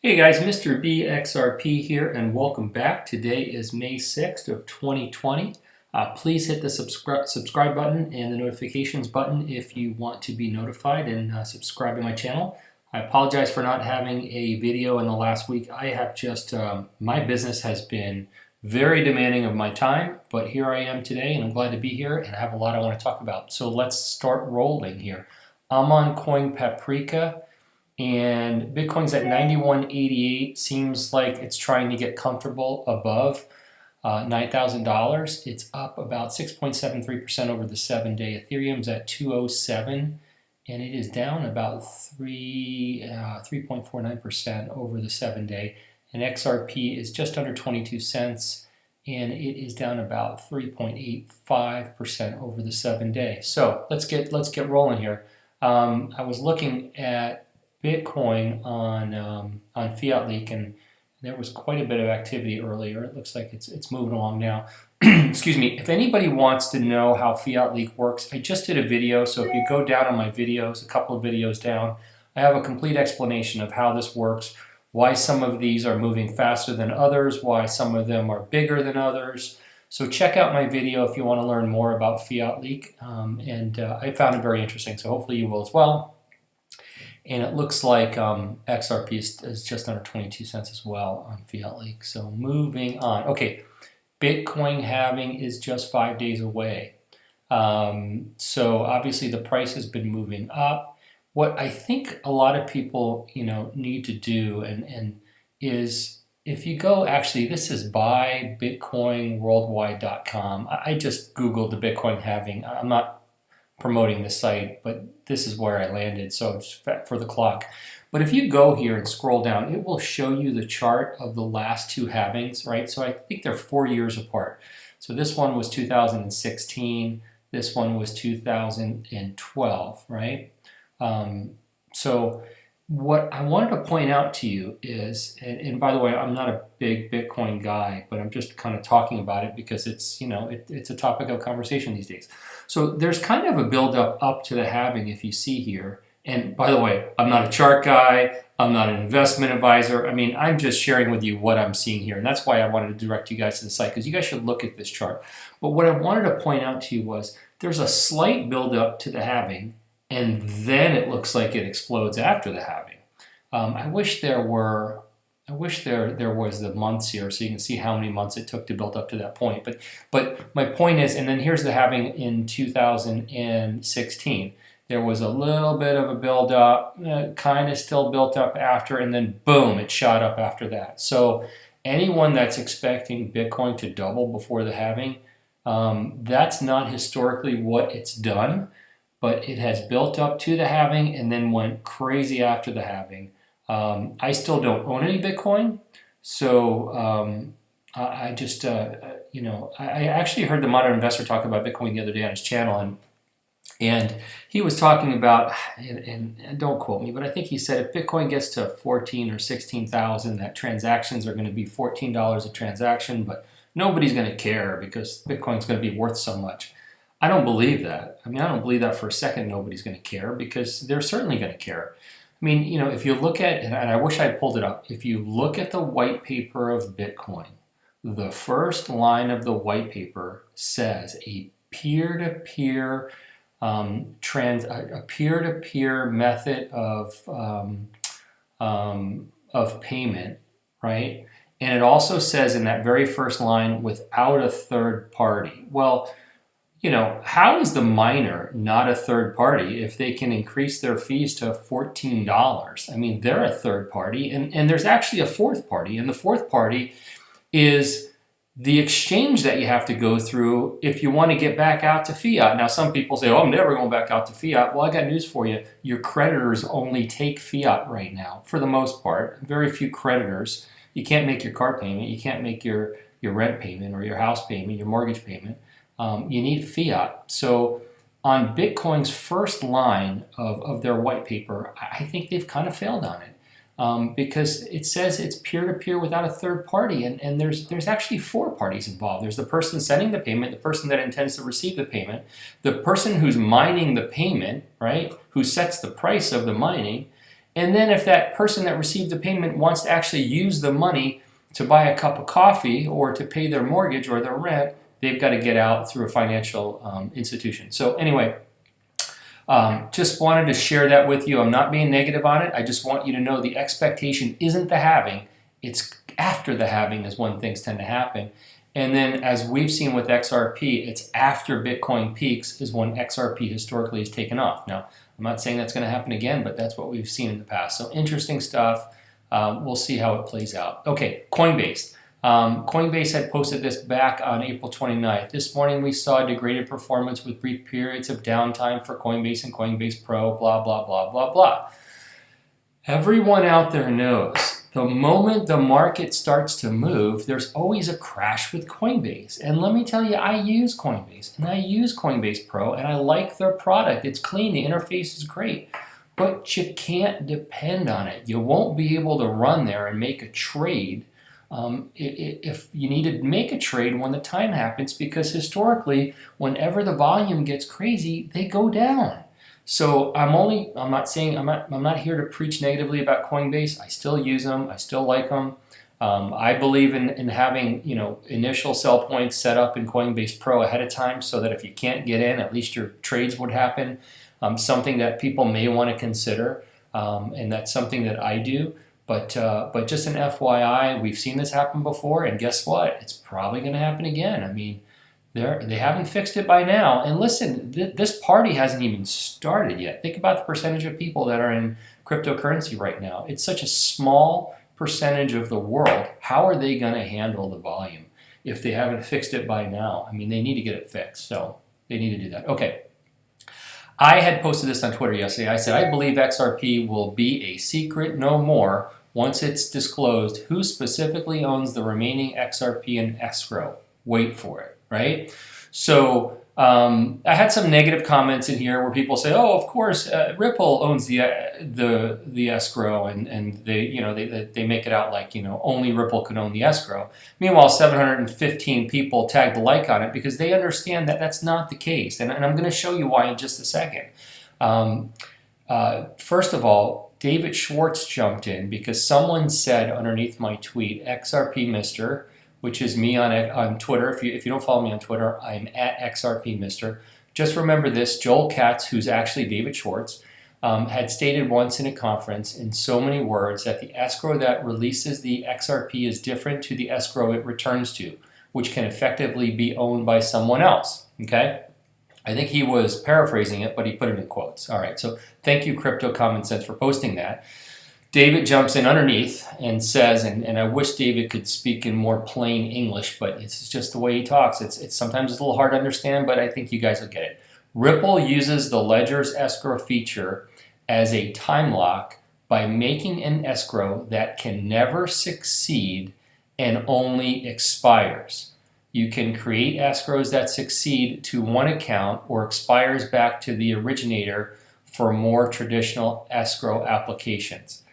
Hey guys, Mr. B XRP here, and welcome back. Today is May 6th of 2020. Please hit the subscribe button and the notifications button if you want to be notified and subscribe to my channel. I apologize for not having a video in the last week. I have just, my business has been very demanding of my time, but here I am today and I'm glad to be here and I have a lot I want to talk about. So let's start rolling here. I'm on Coin Paprika. And Bitcoin's at 91.88. Seems like it's trying to get comfortable above $9,000. It's up about 6.73% over the 7-day. Ethereum's at 207, and it is down about 3.49% over the 7-day. And XRP is just under 22 cents, and it is down about 3.85% over the 7-day. So let's get rolling here. I was looking at Bitcoin on Fiat Leak, and there was quite a bit of activity earlier. It looks like it's moving along now. Excuse me. If anybody wants to know how Fiat Leak works, I just did a video. So if you go down on my videos, a couple of videos down, I have a complete explanation of how this works, why some of these are moving faster than others, why some of them are bigger than others. So check out my video if you want to learn more about Fiat Leak, and I found it very interesting. So hopefully you will as well. And it looks like XRP is just under 22 cents as well on Fiat Leak. So moving on. Okay, Bitcoin halving is just 5 days away. So obviously the price has been moving up. What I think a lot of people need to do and is if you go, actually this is buybitcoinworldwide.com. I just Googled the Bitcoin halving. I'm not promoting the site, but this is where I landed, so it's for the clock. But if you go here and scroll down, it will show you the chart of the last two halvings, right? So I think they're 4 years apart. So this one was 2016, this one was 2012, right? So what I wanted to point out to you is, and by the way, I'm not a big Bitcoin guy, but I'm just kind of talking about it because it's, it's a topic of conversation these days. So there's kind of a buildup up to the halving if you see here. And by the way, I'm not a chart guy. I'm not an investment advisor. I mean, I'm just sharing with you what I'm seeing here. And that's why I wanted to direct you guys to the site, because you guys should look at this chart. But what I wanted to point out to you was there's a slight buildup to the halving, and then it looks like it explodes after the halving. I wish there was the months here so you can see how many months it took to build up to that point. But my point is, and then here's the halving in 2016. There was a little bit of a build up, kind of still built up after, and then boom, it shot up after that. So anyone that's expecting Bitcoin to double before the halving, that's not historically what it's done. But it has built up to the halving and then went crazy after the halving. I still don't own any Bitcoin, so I just, I actually heard the Modern Investor talk about Bitcoin the other day on his channel, and he was talking about, and don't quote me, but I think he said if Bitcoin gets to 14 or 16,000, that transactions are going to be $14 a transaction, but nobody's going to care because Bitcoin's going to be worth so much. I don't believe that. I mean, I don't believe that for a second nobody's going to care, because they're certainly going to care. I mean, if you look at, and I wish I had pulled it up, if you look at the white paper of Bitcoin, the first line of the white paper says a peer-to-peer method of payment, right? And it also says in that very first line, without a third party. Well, how is the miner not a third party if they can increase their fees to $14? I mean, they're a third party, and there's actually a fourth party, and the fourth party is the exchange that you have to go through if you want to get back out to fiat. Now, some people say, oh, I'm never going back out to fiat. Well, I got news for you. Your creditors only take fiat right now, for the most part. Very few creditors. You can't make your car payment. You can't make your rent payment or your house payment, your mortgage payment. You need fiat. So on Bitcoin's first line of their white paper, I think they've kind of failed on it, because it says it's peer-to-peer without a third party, and there's actually 4 parties involved. There's the person sending the payment, the person that intends to receive the payment, the person who's mining the payment, right, who sets the price of the mining, And then if that person that received the payment wants to actually use the money to buy a cup of coffee or to pay their mortgage or their rent, they've got to get out through a financial institution. So anyway, just wanted to share that with you. I'm not being negative on it. I just want you to know the expectation isn't the halving. It's after the halving is when things tend to happen. And then as we've seen with XRP, it's after Bitcoin peaks is when XRP historically has taken off. Now, I'm not saying that's going to happen again, but that's what we've seen in the past. So interesting stuff. We'll see how it plays out. Okay, Coinbase. Coinbase had posted this back on April 29th. This morning we saw degraded performance with brief periods of downtime for Coinbase and Coinbase Pro, blah, blah, blah, blah, blah. Everyone out there knows the moment the market starts to move, there's always a crash with Coinbase. And let me tell you, I use Coinbase and I use Coinbase Pro and I like their product. It's clean, the interface is great, but you can't depend on it. You won't be able to run there and make a trade if you need to make a trade when the time happens, because historically, whenever the volume gets crazy, they go down. So I'm not here to preach negatively about Coinbase. I still use them. I still like them. I believe in having initial sell points set up in Coinbase Pro ahead of time, so that if you can't get in, at least your trades would happen. Something that people may want to consider, and that's something that I do. But just an FYI, we've seen this happen before, and guess what? It's probably going to happen again. I mean, they haven't fixed it by now. And listen, this party hasn't even started yet. Think about the percentage of people that are in cryptocurrency right now. It's such a small percentage of the world. How are they going to handle the volume if they haven't fixed it by now? I mean, they need to get it fixed. So they need to do that. Okay. I had posted this on Twitter yesterday. I said, I believe XRP will be a secret no more once it's disclosed who specifically owns the remaining XRP in escrow. Wait for it. Right? So I had some negative comments in here where people say, "Oh, of course, Ripple owns the escrow," and they make it out like only Ripple could own the escrow. Meanwhile, 715 people tagged a like on it because they understand that that's not the case, and I'm going to show you why in just a second. First of all, David Schwartz jumped in because someone said underneath my tweet, "XRP Mister," which is me on Twitter. If you don't follow me on Twitter, I'm at XRP Mister. Just remember this, Joel Katz, who's actually David Schwartz, had stated once in a conference in so many words that the escrow that releases the XRP is different to the escrow it returns to, which can effectively be owned by someone else, okay? I think he was paraphrasing it, but he put it in quotes. All right, so thank you, Crypto Common Sense, for posting that. David jumps in underneath and says, and I wish David could speak in more plain English, but it's just the way he talks. It's sometimes it's a little hard to understand, but I think you guys will get it. Ripple uses the ledger's escrow feature as a time lock by making an escrow that can never succeed and only expires. You can create escrows that succeed to one account or expires back to the originator for more traditional escrow applications.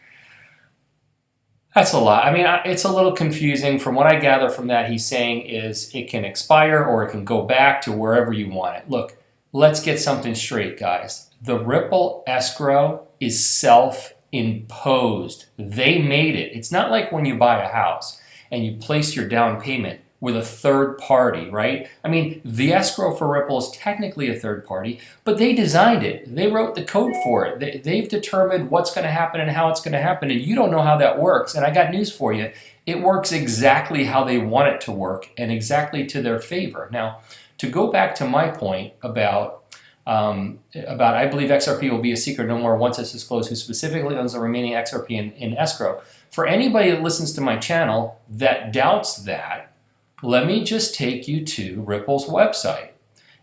That's a lot. I mean, it's a little confusing. From what I gather from that, he's saying is it can expire or it can go back to wherever you want it. Look, let's get something straight, guys. The Ripple escrow is self-imposed. They made it. It's not like when you buy a house and you place your down payment with a third party, right? I mean, the escrow for Ripple is technically a third party, but they designed it. They wrote the code for it. They've determined what's going to happen and how it's going to happen, and you don't know how that works. And I got news for you. It works exactly how they want it to work and exactly to their favor. Now, to go back to my point about I believe XRP will be a secret no more once it's disclosed who specifically owns the remaining XRP in escrow. For anybody that listens to my channel that doubts that, let me just take you to Ripple's website.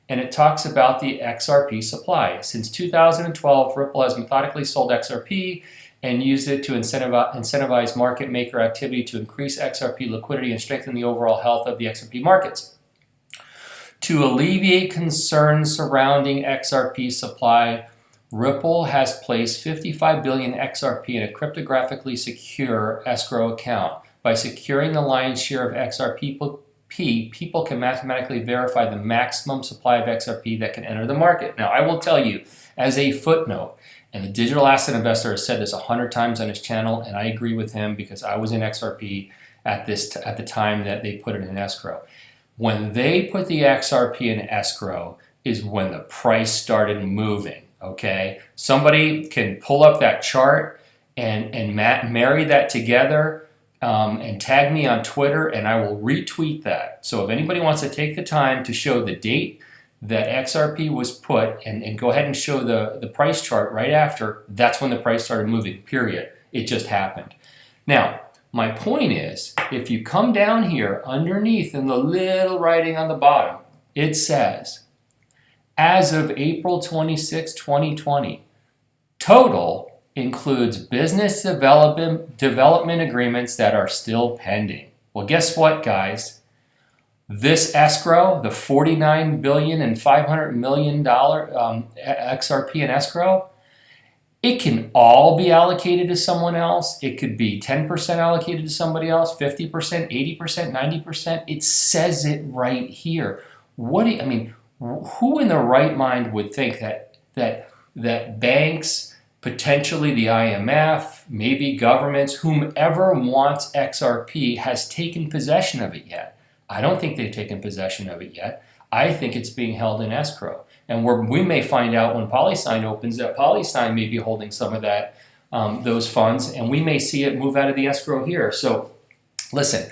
And it talks about the XRP supply. Since 2012, Ripple has methodically sold XRP and used it to incentivize market maker activity to increase XRP liquidity and strengthen the overall health of the XRP markets. To alleviate concerns surrounding XRP supply, Ripple has placed 55 billion XRP in a cryptographically secure escrow account. By securing the lion's share of XRP, people can mathematically verify the maximum supply of XRP that can enter the market. Now, I will tell you, as a footnote, And the digital asset investor has said this 100 times on his channel, and I agree with him because I was in XRP at the time that they put it in escrow. When they put the XRP in escrow is when the price started moving, okay? Somebody can pull up that chart and marry that together and tag me on Twitter, and I will retweet that. So if anybody wants to take the time to show the date that XRP was put and go ahead and show the price chart right after, that's when the price started moving, period. It just happened. Now, my point is, if you come down here underneath in the little writing on the bottom, it says, as of April 26, 2020, total includes business development agreements that are still pending. Well, guess what, guys? This escrow, the $49 billion and $500 million XRP in escrow, it can all be allocated to someone else. It could be 10% allocated to somebody else, 50%, 80%, 90%. It says it right here. Who in their right mind would think that banks, potentially the IMF, maybe governments, whomever wants XRP has taken possession of it yet? I don't think they've taken possession of it yet. I think it's being held in escrow. And we may find out when PolySign opens that PolySign may be holding some of that, those funds, and we may see it move out of the escrow here. So listen,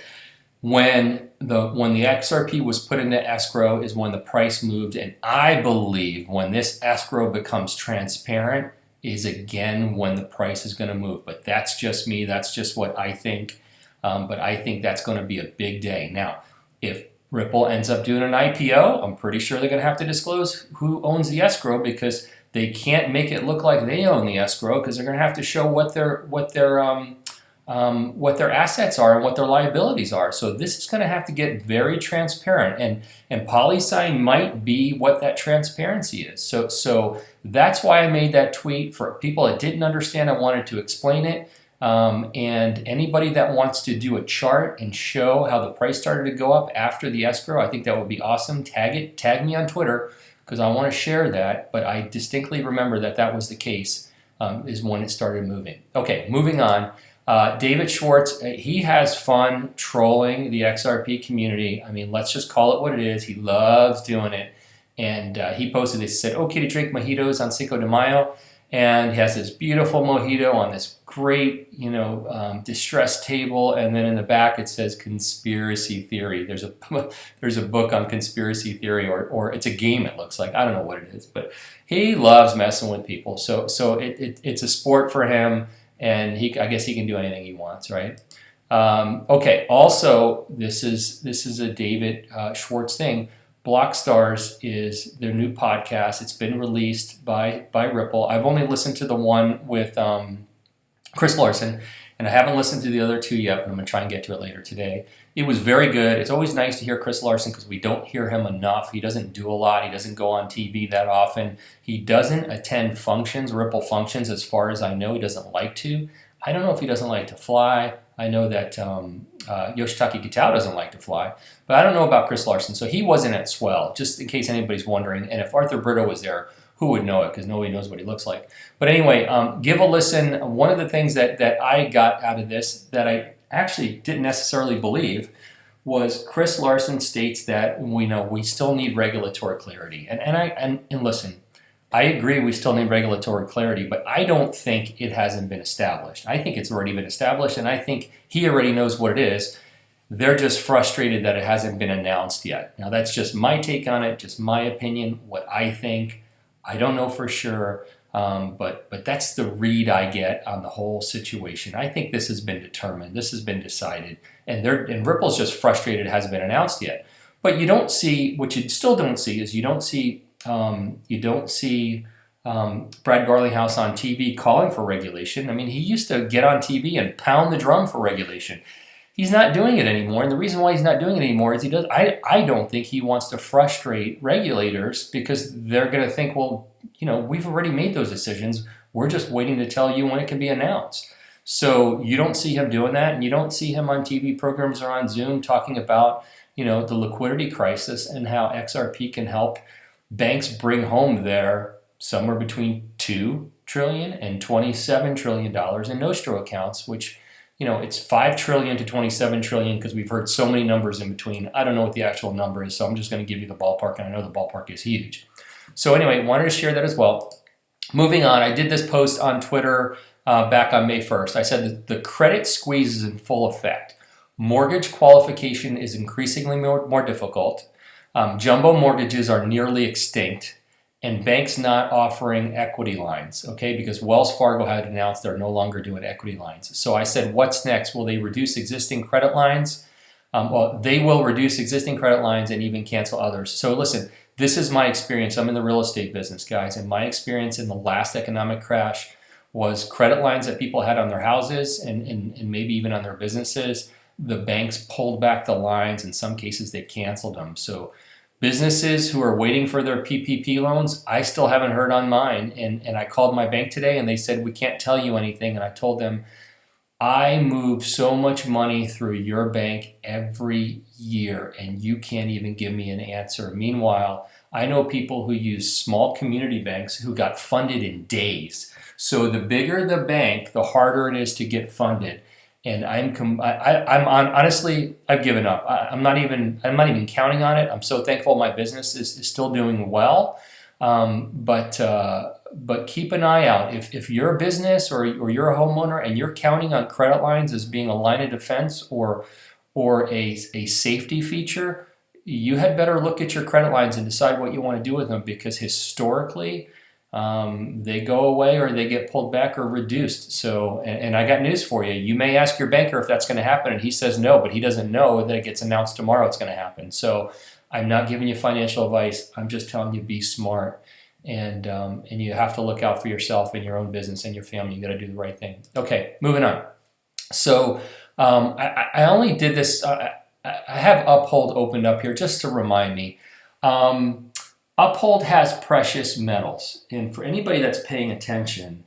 when the XRP was put into escrow is when the price moved, and I believe when this escrow becomes transparent is again when the price is going to move. But that's just me. That's just what I think. But I think that's going to be a big day. Now, if Ripple ends up doing an IPO, I'm pretty sure they're going to have to disclose who owns the escrow, because they can't make it look like they own the escrow, because they're going to have to show what their assets are and what their liabilities are. So this is going to have to get very transparent, and PolySign might be what that transparency is. So that's why I made that tweet. For people that didn't understand, I wanted to explain it. And anybody that wants to do a chart and show how the price started to go up after the escrow, I think that would be awesome. Tag me on Twitter, because I want to share that. But I distinctly remember that was the case, is when it started moving. Okay, moving on. David Schwartz, he has fun trolling the XRP community. I mean, let's just call it what it is. He loves doing it. And he posted this, said, okay to drink mojitos on Cinco de Mayo. And he has this beautiful mojito on this great, distressed table, and then in the back it says conspiracy theory. There's a book on conspiracy theory, or it's a game. It looks like, I don't know what it is, but he loves messing with people. So it's a sport for him, and I guess he can do anything he wants, right? Okay. Also, this is a David Schwartz thing. Blockstars is their new podcast. It's been released by Ripple. I've only listened to the one with Chris Larson, and I haven't listened to the other two yet, but I'm going to try and get to it later today. It was very good. It's always nice to hear Chris Larson because we don't hear him enough. He doesn't do a lot. He doesn't go on TV that often. He doesn't attend functions, Ripple functions, as far as I know. He doesn't like to. I don't know if he doesn't like to fly. I know that Yoshitaka Kitao doesn't like to fly, but I don't know about Chris Larson. So he wasn't at Swell, just in case anybody's wondering. And if Arthur Brito was there, who would know it? Because nobody knows what he looks like. But anyway, give a listen. One of the things that I got out of this that I actually didn't necessarily believe was Chris Larson states that we still need regulatory clarity. And listen, I agree we still need regulatory clarity, but I don't think it hasn't been established. I think it's already been established, and I think he already knows what it is. They're just frustrated that it hasn't been announced yet. Now, that's just my take on it, just my opinion, what I think. I don't know for sure, but that's the read I get on the whole situation. I think this has been determined. This has been decided, and Ripple's just frustrated it hasn't been announced yet. But you don't see, what you still don't see is you don't see Brad Garlinghouse on TV calling for regulation. I mean, he used to get on TV and pound the drum for regulation. He's not doing it anymore, and the reason why he's not doing it anymore is I don't think he wants to frustrate regulators, because they're going to think, well, we've already made those decisions. We're just waiting to tell you when it can be announced. So you don't see him doing that, and you don't see him on TV programs or on Zoom talking about, the liquidity crisis and how XRP can help banks bring home their somewhere between $2 trillion and $27 trillion in Nostro accounts, which, you know, it's 5 trillion to 27 trillion because we've heard so many numbers in between. I don't know what the actual number is, so I'm just going to give you the ballpark, and I know the ballpark is huge. So anyway, wanted to share that as well. Moving on, I did this post on Twitter back on May 1st. I said that the credit squeeze is in full effect. Mortgage qualification is increasingly more difficult. Jumbo mortgages are nearly extinct, and banks not offering equity lines, okay? Because Wells Fargo had announced they're no longer doing equity lines. So I said, what's next? Will they reduce existing credit lines? Well, they will reduce existing credit lines and even cancel others. So listen, this is my experience. I'm in the real estate business, guys, and my experience in the last economic crash was credit lines that people had on their houses and maybe even on their businesses. The banks pulled back the lines. In some cases, they canceled them. So businesses who are waiting for their PPP loans, I still haven't heard on mine. And I called my bank today and they said, we can't tell you anything. And I told them, I move so much money through your bank every year and you can't even give me an answer. Meanwhile, I know people who use small community banks who got funded in days. So the bigger the bank, the harder it is to get funded. And honestly, I've given up. I'm not even counting on it. I'm so thankful my business is still doing well. But keep an eye out. If you're a business or you're a homeowner and you're counting on credit lines as being a line of defense or a safety feature, you had better look at your credit lines and decide what you want to do with them, because historically, they go away or they get pulled back or reduced. So, and I got news for you. You may ask your banker if that's going to happen and he says no, but he doesn't know that it gets announced tomorrow it's going to happen. So I'm not giving you financial advice. I'm just telling you, be smart. And you have to look out for yourself and your own business and your family. You got to do the right thing. Okay, moving on. So I only did this, I have Uphold opened up here just to remind me. Uphold has precious metals, and for anybody that's paying attention,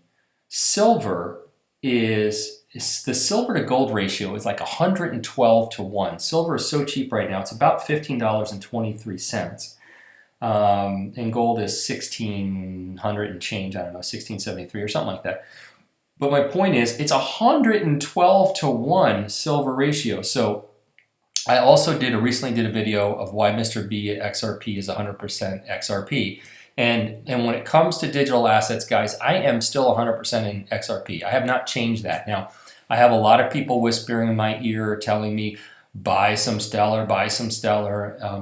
silver is the silver to gold ratio is like 112 to 1. Silver is so cheap right now; it's about $15.23, and gold is 1,600 and change. I don't know, 1,673 or something like that. But my point is, it's 112 to 1 silver ratio. So I also recently did a video of why Mr. B at XRP is 100% XRP. And when it comes to digital assets, guys, I am still 100% in XRP. I have not changed that. Now, I have a lot of people whispering in my ear telling me, buy some Stellar,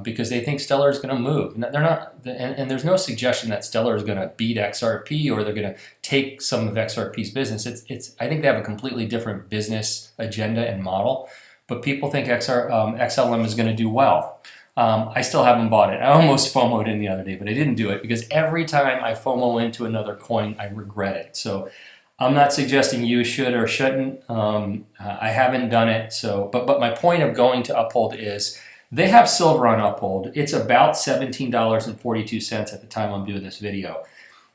because they think Stellar is going to move. They're not, and there's no suggestion that Stellar is going to beat XRP or they're going to take some of XRP's business. I think they have a completely different business agenda and model. But people think XLM is going to do well. I still haven't bought it. I almost FOMO'd in the other day, but I didn't do it because every time I FOMO into another coin, I regret it. So I'm not suggesting you should or shouldn't. I haven't done it. So, but my point of going to Uphold is they have silver on Uphold. It's about $17.42 at the time I'm doing this video.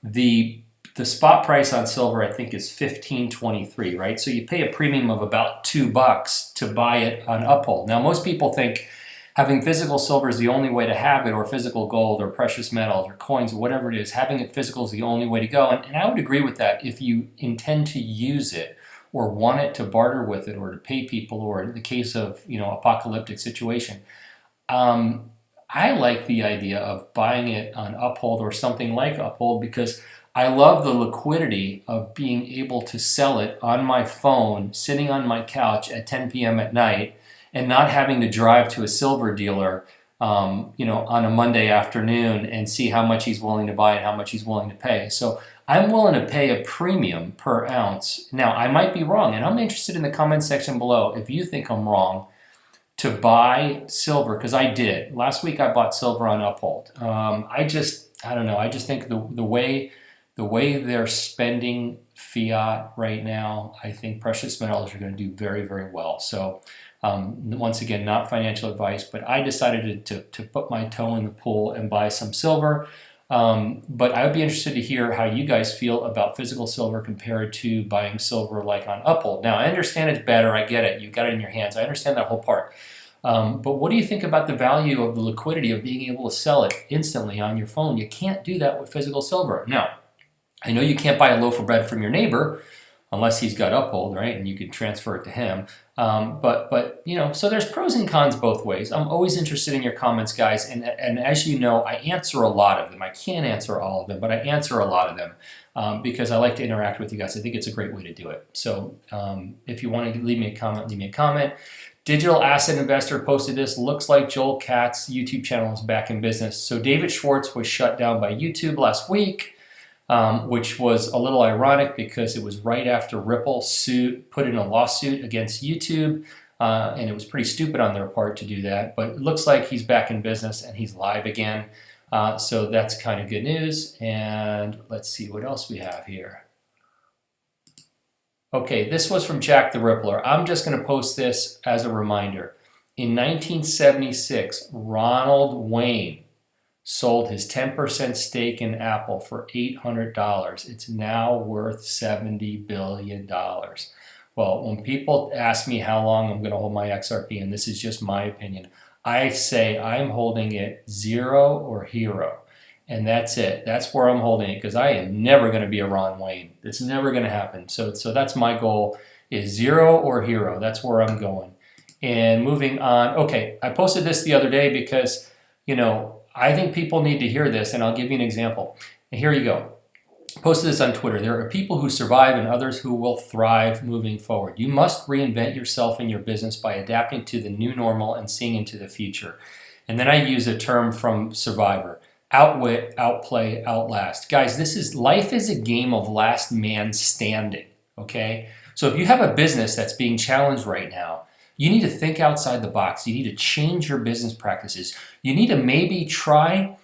The spot price on silver, I think, is $15.23, right? So you pay a premium of about $2 to buy it on Uphold. Now, most people think having physical silver is the only way to have it, or physical gold, or precious metals, or coins, or whatever it is. Having it physical is the only way to go. And I would agree with that if you intend to use it, or want it to barter with it, or to pay people, or in the case of, apocalyptic situation. I like the idea of buying it on Uphold or something like Uphold because I love the liquidity of being able to sell it on my phone, sitting on my couch at 10 p.m. at night, and not having to drive to a silver dealer, on a Monday afternoon and see how much he's willing to buy and how much he's willing to pay. So I'm willing to pay a premium per ounce. Now, I might be wrong, and I'm interested in the comment section below if you think I'm wrong to buy silver, because I did. Last week I bought silver on Uphold. I don't know. I just think the way they're spending fiat right now, I think precious metals are going to do very, very well. So once again, not financial advice, but I decided to put my toe in the pool and buy some silver. But I would be interested to hear how you guys feel about physical silver compared to buying silver like on Uphold. Now, I understand it's better. I get it. You've got it in your hands. I understand that whole part. But what do you think about the value of the liquidity of being able to sell it instantly on your phone? You can't do that with physical silver. Now, I know you can't buy a loaf of bread from your neighbor unless he's got Uphold, right? And you can transfer it to him. But you know, so there's pros and cons both ways. I'm always interested in your comments, guys. And as you know, I answer a lot of them. I can't answer all of them, but I answer a lot of them because I like to interact with you guys. I think it's a great way to do it. So if you want to leave me a comment, leave me a comment. Digital Asset Investor posted this. Looks like Joel Katz's YouTube channel is back in business. So David Schwartz was shut down by YouTube last week. Which was a little ironic because it was right after Ripple put in a lawsuit against YouTube, and it was pretty stupid on their part to do that. But it looks like he's back in business and he's live again, so that's kind of good news. And let's see what else we have here. Okay, this was from Jack the Rippler. I'm just going to post this as a reminder. In 1976, Ronald Wayne sold his 10% stake in Apple for $800. It's now worth $70 billion. Well, when people ask me how long I'm going to hold my XRP, and this is just my opinion, I say I'm holding it 0 or hero. And that's it. That's where I'm holding it because I am never going to be a Ron Wayne. It's never going to happen. So that's my goal is 0 or hero. That's where I'm going. And moving on. Okay, I posted this the other day because, you know, I think people need to hear this, and I'll give you an example. And here you go. I posted this on Twitter. There are people who survive and others who will thrive moving forward. You must reinvent yourself and your business by adapting to the new normal and seeing into the future. And then I use a term from Survivor. Outwit, outplay, outlast. Guys, life is a game of last man standing, okay? So if you have a business that's being challenged right now, you need to think outside the box. You need to change your business practices. You need to maybe try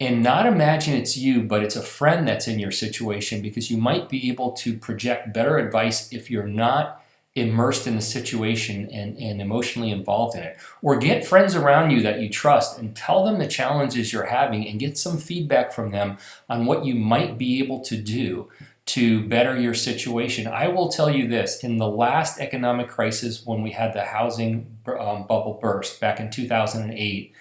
and not imagine it's you, but it's a friend that's in your situation because you might be able to project better advice if you're not immersed in the situation and emotionally involved in it. Or get friends around you that you trust and tell them the challenges you're having and get some feedback from them on what you might be able to do to better your situation. I will tell you this, in the last economic crisis when we had the housing bubble burst back in 2008,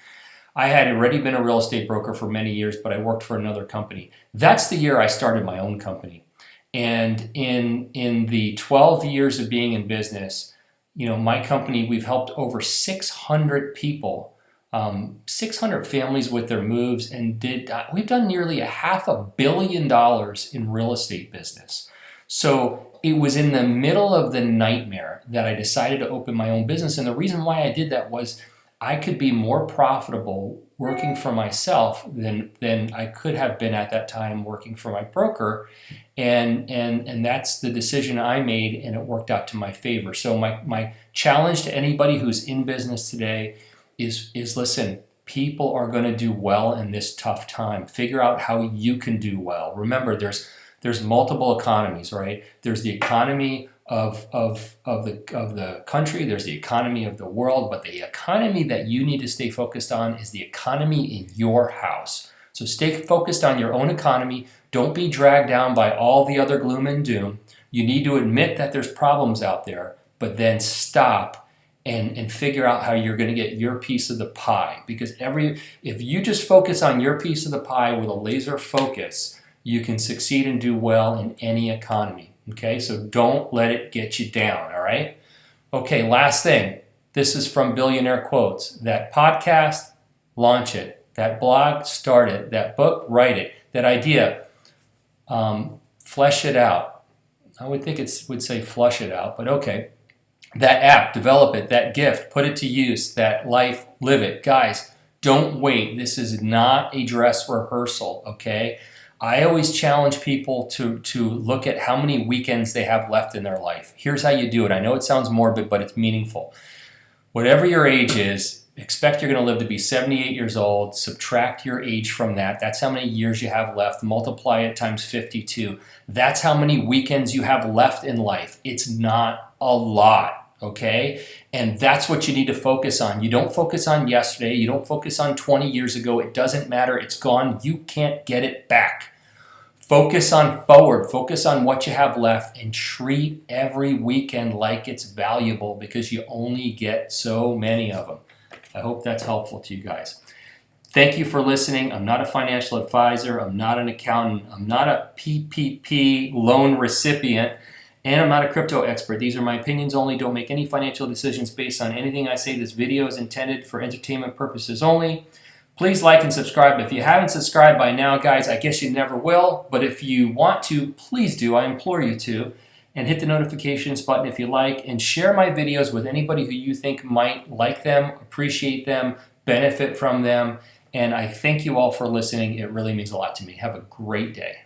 I had already been a real estate broker for many years, but I worked for another company. That's the year I started my own company. And in the 12 years of being in business, you know, my company, we've helped over 600 people 600 families with their moves, and we've done nearly $500 million in real estate business. So it was in the middle of the nightmare that I decided to open my own business. And the reason why I did that was I could be more profitable working for myself than I could have been at that time working for my broker. And that's the decision I made, and it worked out to my favor. So my challenge to anybody who's in business today is listen, people are going to do well in this tough time. Figure out how you can do well. Remember, there's multiple economies, right? There's the economy of the country, there's the economy of the world, but the economy that you need to stay focused on is the economy in your house. So stay focused on your own economy. Don't be dragged down by all the other gloom and doom. You need to admit that there's problems out there, but then stop and figure out how you're going to get your piece of the pie. Because if you just focus on your piece of the pie with a laser focus, you can succeed and do well in any economy. Okay, so don't let it get you down, all right? Okay, last thing. This is from Billionaire Quotes. That podcast, launch it. That blog, start it. That book, write it. That idea, flesh it out. I would think it would say flush it out, but okay. That app, develop it. That gift, put it to use. That life, live it. Guys, don't wait. This is not a dress rehearsal, okay? I always challenge people to look at how many weekends they have left in their life. Here's how you do it. I know it sounds morbid, but it's meaningful. Whatever your age is, expect you're going to live to be 78 years old. Subtract your age from that. That's how many years you have left. Multiply it times 52. That's how many weekends you have left in life. It's not a lot. Okay? And that's what you need to focus on. You don't focus on yesterday. You don't focus on 20 years ago. It doesn't matter. It's gone. You can't get it back. Focus on forward. Focus on what you have left and treat every weekend like it's valuable because you only get so many of them. I hope that's helpful to you guys. Thank you for listening. I'm not a financial advisor. I'm not an accountant. I'm not a PPP loan recipient. And I'm not a crypto expert. These are my opinions only. Don't make any financial decisions based on anything I say. This video is intended for entertainment purposes only. Please like and subscribe. If you haven't subscribed by now, guys, I guess you never will. But if you want to, please do. I implore you to. And hit the notifications button if you like. And share my videos with anybody who you think might like them, appreciate them, benefit from them. And I thank you all for listening. It really means a lot to me. Have a great day.